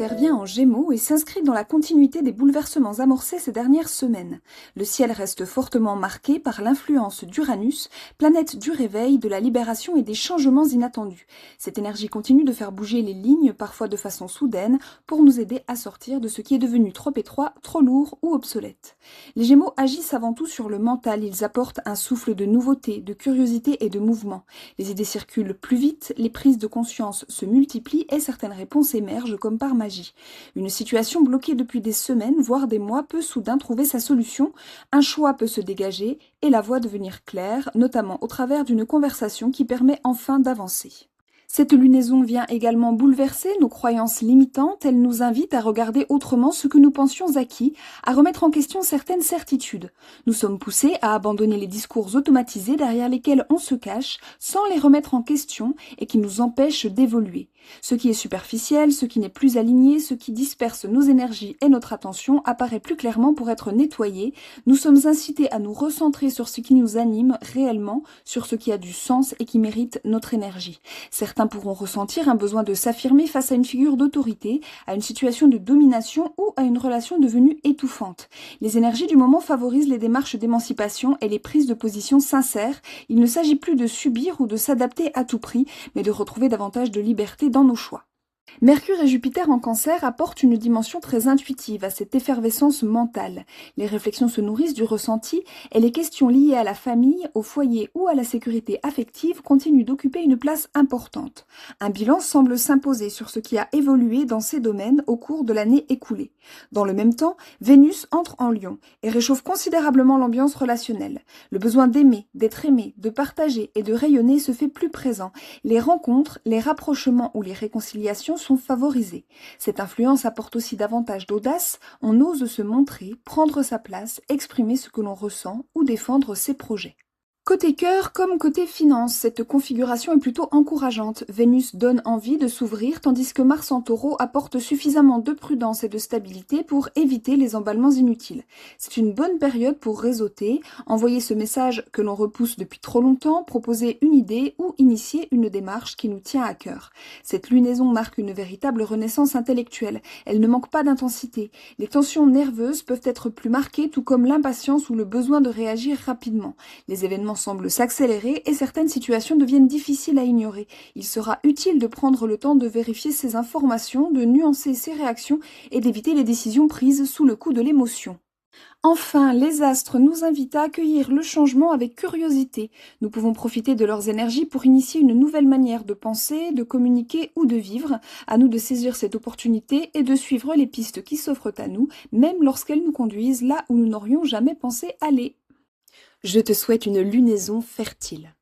intervient en Gémeaux et s'inscrit dans la continuité des bouleversements amorcés ces dernières semaines. Le ciel reste fortement marqué par l'influence d'Uranus, planète du réveil, de la libération et des changements inattendus. Cette énergie continue de faire bouger les lignes, parfois de façon soudaine, pour nous aider à sortir de ce qui est devenu trop étroit, trop lourd ou obsolète. Les Gémeaux agissent avant tout sur le mental, ils apportent un souffle de nouveauté, de curiosité et de mouvement. Les idées circulent plus vite, les prises de conscience se multiplient et certaines réponses émergent comme par magie. Une situation bloquée depuis des semaines, voire des mois, peut soudain trouver sa solution, un choix peut se dégager et la voie devenir claire, notamment au travers d'une conversation qui permet enfin d'avancer. Cette lunaison vient également bouleverser nos croyances limitantes, elle nous invite à regarder autrement ce que nous pensions acquis, à remettre en question certaines certitudes. Nous sommes poussés à abandonner les discours automatisés derrière lesquels on se cache, sans les remettre en question et qui nous empêchent d'évoluer. Ce qui est superficiel, ce qui n'est plus aligné, ce qui disperse nos énergies et notre attention apparaît plus clairement pour être nettoyé. Nous sommes incités à nous recentrer sur ce qui nous anime réellement, sur ce qui a du sens et qui mérite notre énergie. Certains pourront ressentir un besoin de s'affirmer face à une figure d'autorité, à une situation de domination ou à une relation devenue étouffante. Les énergies du moment favorisent les démarches d'émancipation et les prises de position sincères. Il ne s'agit plus de subir ou de s'adapter à tout prix, mais de retrouver davantage de liberté dans nos choix. Mercure et Jupiter en Cancer apportent une dimension très intuitive à cette effervescence mentale. Les réflexions se nourrissent du ressenti et les questions liées à la famille, au foyer ou à la sécurité affective continuent d'occuper une place importante. Un bilan semble s'imposer sur ce qui a évolué dans ces domaines au cours de l'année écoulée. Dans le même temps, Vénus entre en Lion et réchauffe considérablement l'ambiance relationnelle. Le besoin d'aimer, d'être aimé, de partager et de rayonner se fait plus présent. Les rencontres, les rapprochements ou les réconciliations sont favorisés. Cette influence apporte aussi davantage d'audace, on ose se montrer, prendre sa place, exprimer ce que l'on ressent ou défendre ses projets. Côté cœur comme côté finance, cette configuration est plutôt encourageante. Vénus donne envie de s'ouvrir tandis que Mars en Taureau apporte suffisamment de prudence et de stabilité pour éviter les emballements inutiles. C'est une bonne période pour réseauter, envoyer ce message que l'on repousse depuis trop longtemps, proposer une idée ou initier une démarche qui nous tient à cœur. Cette lunaison marque une véritable renaissance intellectuelle. Elle ne manque pas d'intensité. Les tensions nerveuses peuvent être plus marquées, tout comme l'impatience ou le besoin de réagir rapidement. Les événements semblent s'accélérer et certaines situations deviennent difficiles à ignorer. Il sera utile de prendre le temps de vérifier ces informations, de nuancer ses réactions et d'éviter les décisions prises sous le coup de l'émotion. Enfin, les astres nous invitent à accueillir le changement avec curiosité. Nous pouvons profiter de leurs énergies pour initier une nouvelle manière de penser, de communiquer ou de vivre. À nous de saisir cette opportunité et de suivre les pistes qui s'offrent à nous, même lorsqu'elles nous conduisent là où nous n'aurions jamais pensé aller. Je te souhaite une lunaison fertile.